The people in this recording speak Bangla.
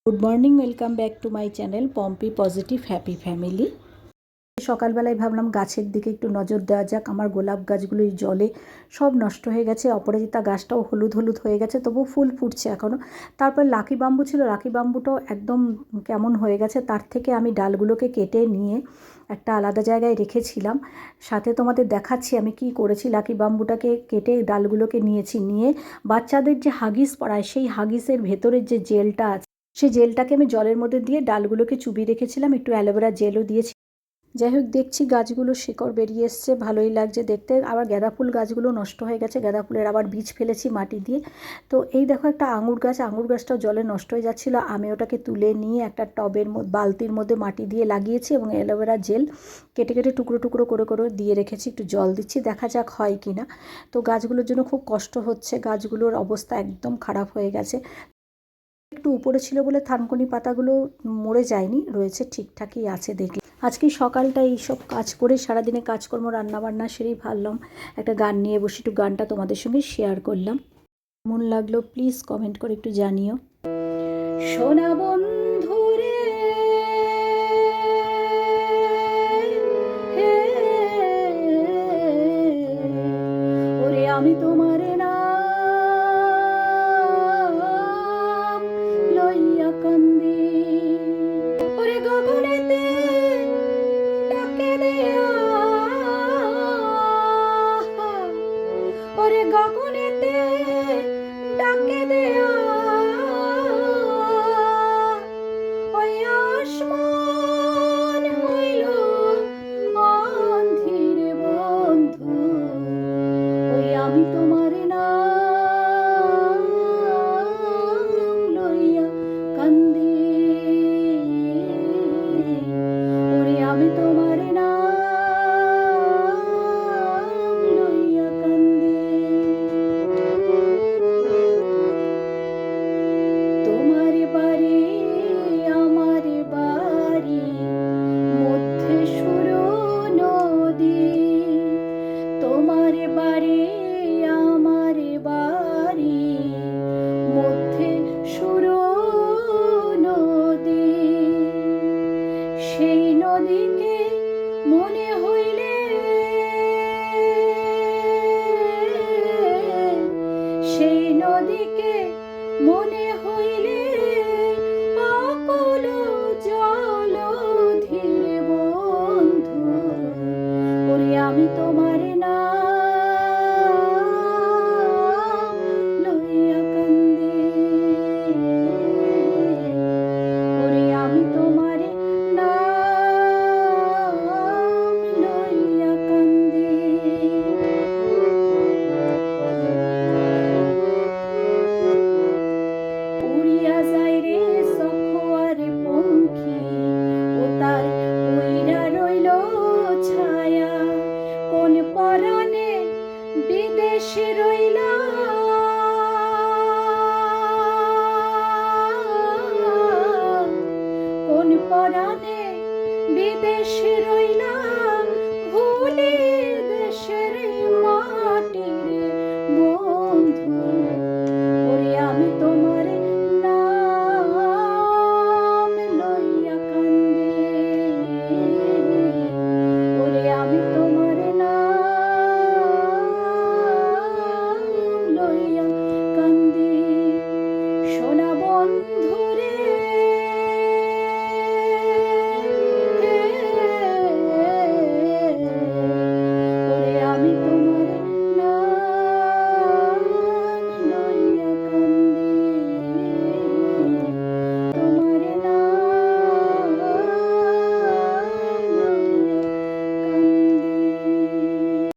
Good morning, welcome back to my channel Pompi positive happy family. সকালবেলায় ভাবলাম গাছের দিকে একটু নজর দেওয়া যাক। আমার গোলাপ গাছগুলো এই জলে সব নষ্ট হয়ে গেছে। অপরাজিতা গাছটাও হলুদ হলুদ হয়ে গেছে, তবু ফুল ফুটছে এখনও। তারপর লাকি বাম্বু ছিল, লাকি বাম্বুটাও একদম কেমন হয়ে গেছে। তার থেকে আমি ডালগুলোকে কেটে নিয়ে একটা আলাদা জায়গায় রেখেছিলাম। সাথে তোমাদের দেখাচ্ছি আমি কি করেছি। লাকি বাম্বুটাকে কেটে ডালগুলোকে নিয়ে বাচ্চাদের যে হাগিস পড়ায় সেই হাগিসের ভেতরের যে জেলটা আছে, সেই জেলটাকে আমি জলের মধ্যে দিয়ে ডালগুলোকে চুবিয়ে রেখেছিলাম, একটু অ্যালোভেরা জেলও দিয়েছি। যাই হোক, দেখছি গাছগুলো শিকড় বেরিয়ে এসছে, ভালোই লাগছে দেখতে। আবার গাঁদা ফুল গাছগুলো নষ্ট হয়ে গেছে, গাঁদা ফুলের আবার বীজ ফেলেছি মাটি দিয়ে। তো এই দেখো একটা আঙুর গাছ, আঙুর গাছটাও জলে নষ্ট হয়ে যাচ্ছিলো। আমি ওটাকে তুলে নিয়ে একটা টবের মধ্যে বালতির মধ্যে মাটি দিয়ে লাগিয়েছি এবং অ্যালোভেরা জেল কেটে কেটে টুকরো টুকরো করে করে দিয়ে রেখেছি। একটু জল দিচ্ছি, দেখা যাক হয় কি না। তো গাছগুলোর জন্য খুব কষ্ট হচ্ছে, গাছগুলোর অবস্থা একদম খারাপ হয়ে গেছে। একটু উপরে ছিল বলে থানকুনি পাতাগুলো মরে যায়নি, রয়েছে, ঠিকঠাকই আছে দেখি। আজকে সকালটা এইসব কাজ করে সারাদিনে কাজকর্ম রান্নাবান্না সেরেই ভাবলাম একটা গান নিয়ে বসে একটু গানটা তোমাদের সঙ্গে শেয়ার করলাম। কেমন লাগলো প্লিজ কমেন্ট করে একটু জানিও। সোনা বন্ধু রে, ওরে আমি তোমার নাম লইয়া কান্দি, ওরে গগনেতে ডাকে দেয়া, ওরে গগনেতে ডাকে দেয়া, ওই আসমান হইল অন্ধের বন্ধু, ওই আমি তোমার নাম লইয়া কান্দি, ওরে আমি তোমার নাম লইয়া কান্দি। তোমার বাড়ি আমার বাড়ি মধ্যে সুরো নদী, তোমার বাড়ি আমার বাড়ি মধ্যে সুরো নদী, সেই নদীকে মনে হইলে, সেই নদীকে মনে হইলে অকুল জল ধীরে বন্ধু, ওরে আমি তোমার নাম লইয়া কান্দি, ওরে আমি তোমার নাম লইয়া কান্দি। উড়িয়া যায় রে সখোয়ার পঙ্খী, ও তার উইরা রইল ছায়া, কোন পরাণে বিদেশে রইলা, কোন পরাণে বিদেশে